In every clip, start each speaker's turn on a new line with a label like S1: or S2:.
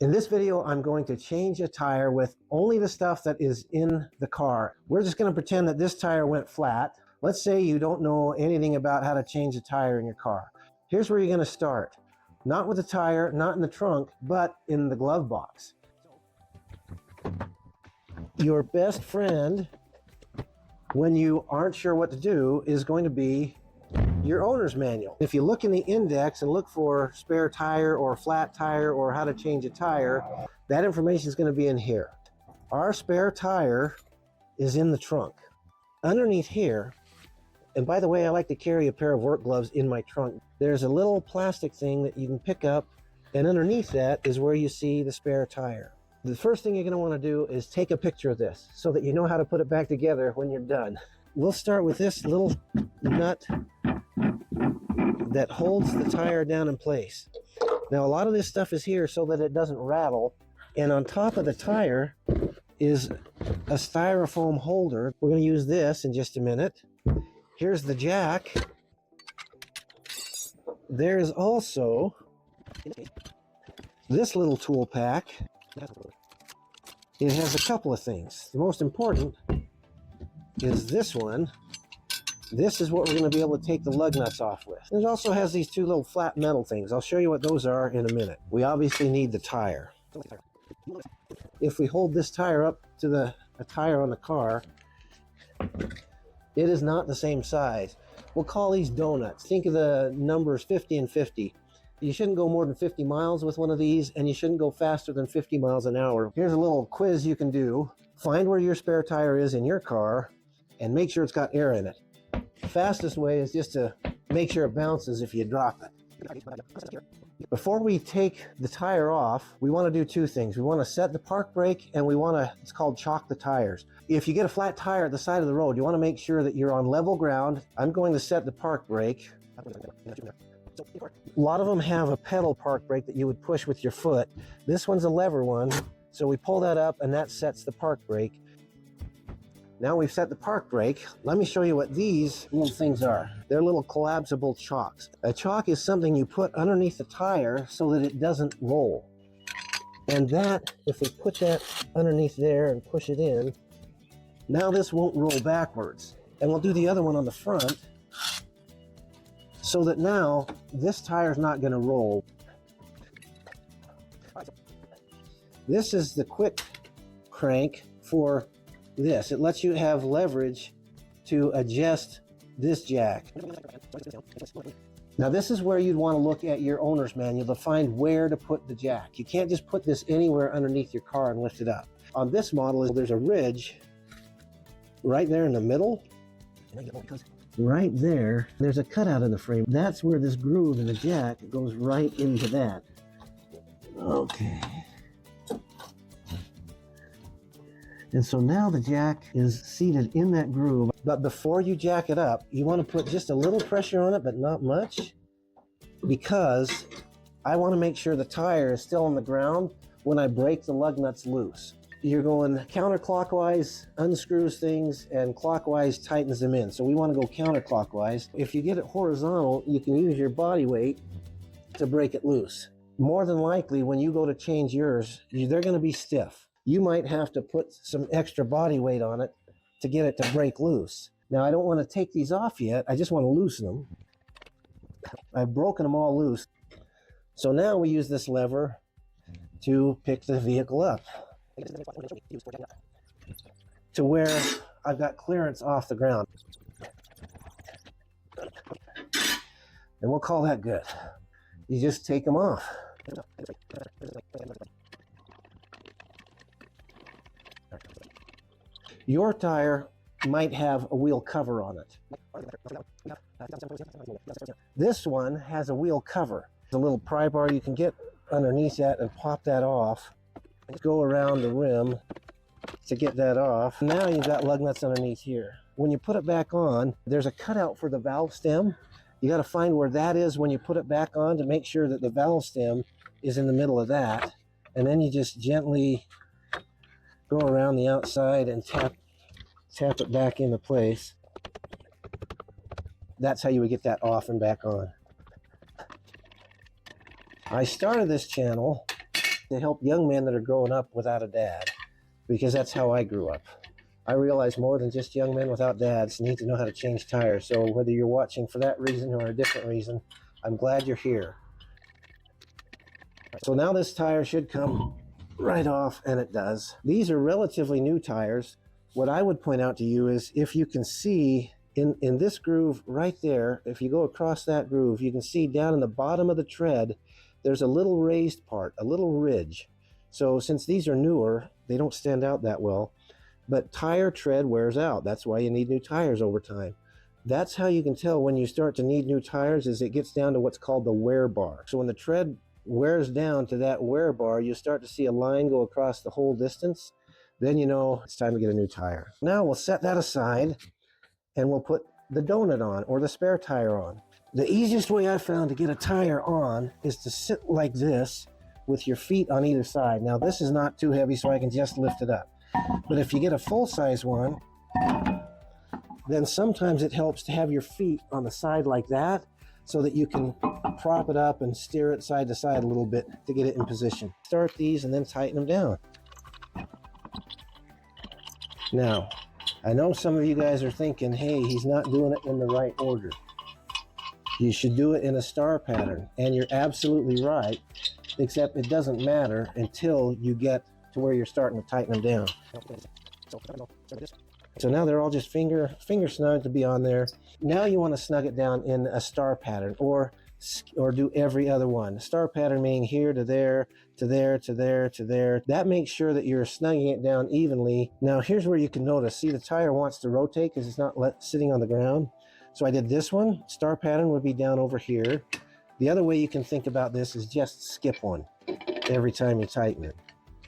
S1: In this video, I'm going to change a tire with only the stuff that is in the car. We're just going to pretend that this tire went flat. Let's say you don't know anything about how to change a tire in your car. Here's where you're going to start. Not with the tire, not in the trunk, but in the glove box. Your best friend, when you aren't sure what to do, is going to be your owner's manual. If you look in the index and look for spare tire or flat tire or how to change a tire, that information is going to be in here. Our spare tire is in the trunk. Underneath here, and by the way, I like to carry a pair of work gloves in my trunk. There's a little plastic thing that you can pick up, and underneath that is where you see the spare tire. The first thing you're going to want to do is take a picture of this so that you know how to put it back together when you're done. We'll start with this little nut that holds the tire down in place. Now, a lot of this stuff is here so that it doesn't rattle, and on top of the tire is a styrofoam holder. We're going to use this in just a minute. Here's the jack. There's also this little tool pack. It has a couple of things. The most important is this one. This is what we're going to be able to take the lug nuts off with. It also has these two little flat metal things. I'll show you what those are in a minute. We obviously need the tire. If we hold this tire up to a tire on the car, it is not the same size. We'll call these donuts. Think of the numbers 50 and 50. You shouldn't go more than 50 miles with one of these, and you shouldn't go faster than 50 miles an hour. Here's a little quiz you can do. Find where your spare tire is in your car and make sure it's got air in it. The fastest way is just to make sure it bounces if you drop it. Before we take the tire off, we want to do two things. We want to set the park brake, and we want to, it's called chalk the tires. If you get a flat tire at the side of the road, you want to make sure that you're on level ground. I'm going to set the park brake. A lot of them have a pedal park brake that you would push with your foot. This one's a lever one, so we pull that up and that sets the park brake. Now we've set the park brake. Let me show you what these little things are. They're little collapsible chocks. A chock is something you put underneath the tire so that it doesn't roll. And that, if we put that underneath there and push it in, now this won't roll backwards. And we'll do the other one on the front so that now this tire is not going to roll. This is the quick crank for this. It lets you have leverage to adjust this jack. Now this is where you'd want to look at your owner's manual to find where to put the jack. You can't just put this anywhere underneath your car and lift it up. On this model, there's a ridge right there in the middle. Right there, there's a cutout in the frame. That's where this groove in the jack goes right into that. Okay. And so now the jack is seated in that groove. But before you jack it up, you want to put just a little pressure on it, but not much, because I want to make sure the tire is still on the ground when I break the lug nuts loose. You're going counterclockwise, unscrews things, and clockwise tightens them in. So we want to go counterclockwise. If you get it horizontal, you can use your body weight to break it loose. More than likely, when you go to change yours, they're going to be stiff. You might have to put some extra body weight on it to get it to break loose. Now, I don't want to take these off yet. I just want to loosen them. I've broken them all loose. So now we use this lever to pick the vehicle up to where I've got clearance off the ground. And we'll call that good. You just take them off. Your tire might have a wheel cover on it. This one has a wheel cover. The little pry bar you can get underneath that and pop that off. Go around the rim to get that off. Now you've got lug nuts underneath here. When you put it back on, there's a cutout for the valve stem. You got to find where that is when you put it back on to make sure that the valve stem is in the middle of that. And then you just gently go around the outside and tap it back into place. That's how you would get that off and back on. I started this channel to help young men that are growing up without a dad, because that's how I grew up. I realize more than just young men without dads need to know how to change tires. So whether you're watching for that reason or a different reason, I'm glad you're here. So now this tire should come right off, and it does. These are relatively new tires. What I would point out to you is, if you can see in this groove right there, if you go across that groove, you can see down in the bottom of the tread, there's a little raised part, a little ridge. So since these are newer, they don't stand out that well, but tire tread wears out. That's why you need new tires over time. That's how you can tell when you start to need new tires, is it gets down to what's called the wear bar. So when the tread wears down to that wear bar, you start to see a line go across the whole distance. Then you know it's time to get a new tire. Now we'll set that aside and we'll put the donut on, or the spare tire on. The easiest way I've found to get a tire on is to sit like this with your feet on either side. Now this is not too heavy, so I can just lift it up. But if you get a full-size one, then sometimes it helps to have your feet on the side like that, so that you can prop it up and steer it side to side a little bit to get it in position. Start these and then tighten them down. Now, I know some of you guys are thinking, hey, he's not doing it in the right order. You should do it in a star pattern, and you're absolutely right, except it doesn't matter until you get to where you're starting to tighten them down. So now they're all just finger snug to be on there. Now you want to snug it down in a star pattern, or do every other one. Star pattern meaning here to there, to there, to there, to there. That makes sure that you're snugging it down evenly. Now here's where you can notice, see the tire wants to rotate because it's not sitting on the ground. So I did this one. Star pattern would be down over here. The other way you can think about this is just skip one every time you tighten it.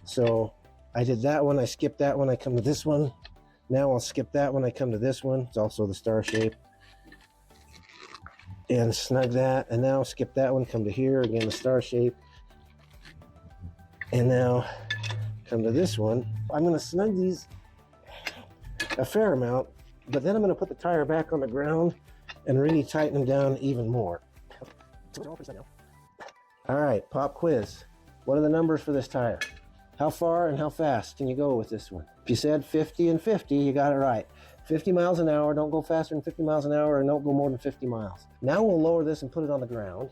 S1: So I did that one, I skipped that one, I come to this one. Now I'll skip that one, I come to this one. It's also the star shape. And snug that, and now skip that one, come to here, again the star shape. And now come to this one. I'm going to snug these a fair amount, but then I'm going to put the tire back on the ground and really tighten them down even more. All right, pop quiz. What are the numbers for this tire? How far and how fast can you go with this one? If you said 50 and 50, you got it right. 50 miles an hour, don't go faster than 50 miles an hour, and don't go more than 50 miles. Now we'll lower this and put it on the ground.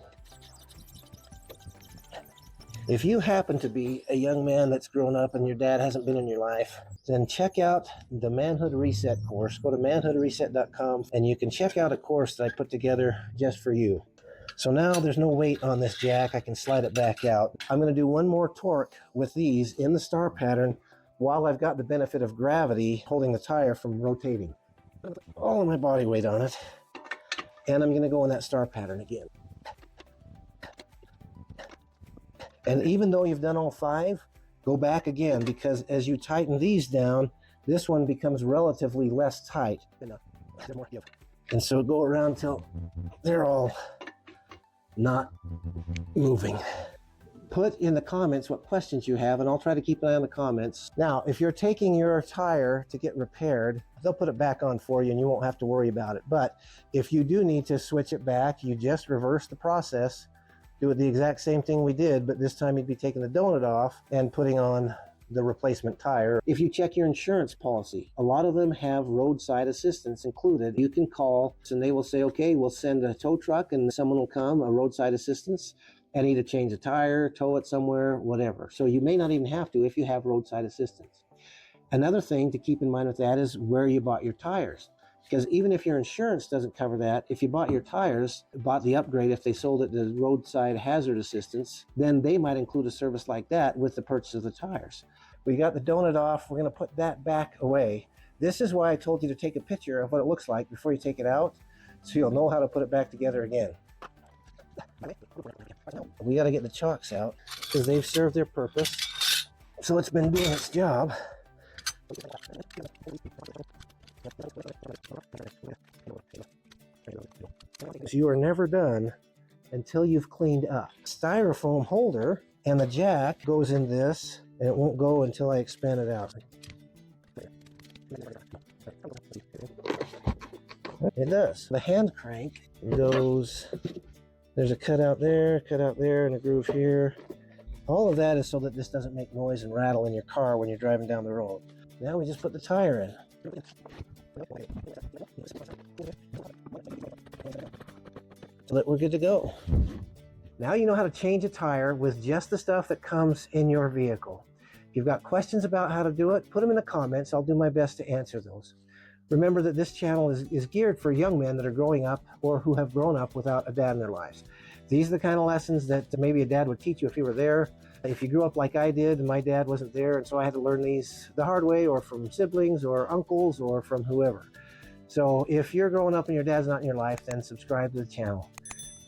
S1: If you happen to be a young man that's grown up and your dad hasn't been in your life, then check out the Manhood Reset course. Go to manhoodreset.com and you can check out a course that I put together just for you. So now there's no weight on this jack. I can slide it back out. I'm going to do one more torque with these in the star pattern while I've got the benefit of gravity holding the tire from rotating. All of my body weight on it. And I'm going to go in that star pattern again. And even though you've done all 5, go back again, because as you tighten these down, this one becomes relatively less tight. And so go around till they're all not moving. Put in the comments what questions you have, and I'll try to keep an eye on the comments. Now, if you're taking your tire to get repaired, they'll put it back on for you and you won't have to worry about it. But if you do need to switch it back, you just reverse the process, do it the exact same thing we did, but this time you'd be taking the donut off and putting on the replacement tire. If you check your insurance policy, a lot of them have roadside assistance included. You can call and they will say, okay, we'll send a tow truck and someone will come, a roadside assistance, and either change a tire, tow it somewhere, whatever. So you may not even have to if you have roadside assistance. Another thing to keep in mind with that is where you bought your tires. Because even if your insurance doesn't cover that, if you bought your tires, bought the upgrade, if they sold it to roadside hazard assistance, then they might include a service like that with the purchase of the tires. We got the donut off. We're going to put that back away. This is why I told you to take a picture of what it looks like before you take it out, so you'll know how to put it back together again. We got to get the chocks out because they've served their purpose. So it's been doing its job. So you are never done until you've cleaned up. Styrofoam holder, and the jack goes in this, and it won't go until I expand it out. It does. The hand crank goes, there's a cutout there, and a groove here. All of that is so that this doesn't make noise and rattle in your car when you're driving down the road. Now we just put the tire in. So that we're good to go. Now you know how to change a tire with just the stuff that comes in your vehicle. If you've got questions about how to do it, put them in the comments. I'll do my best to answer those. Remember that this channel is geared for young men that are growing up or who have grown up without a dad in their lives. These are the kind of lessons that maybe a dad would teach you if you were there. If you grew up like I did and my dad wasn't there, and so I had to learn these the hard way, or from siblings or uncles or from whoever. So if you're growing up and your dad's not in your life, then subscribe to the channel.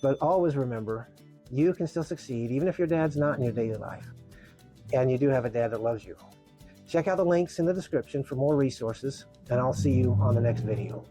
S1: But always remember, you can still succeed even if your dad's not in your daily life. And you do have a dad that loves you. Check out the links in the description for more resources, and I'll see you on the next video.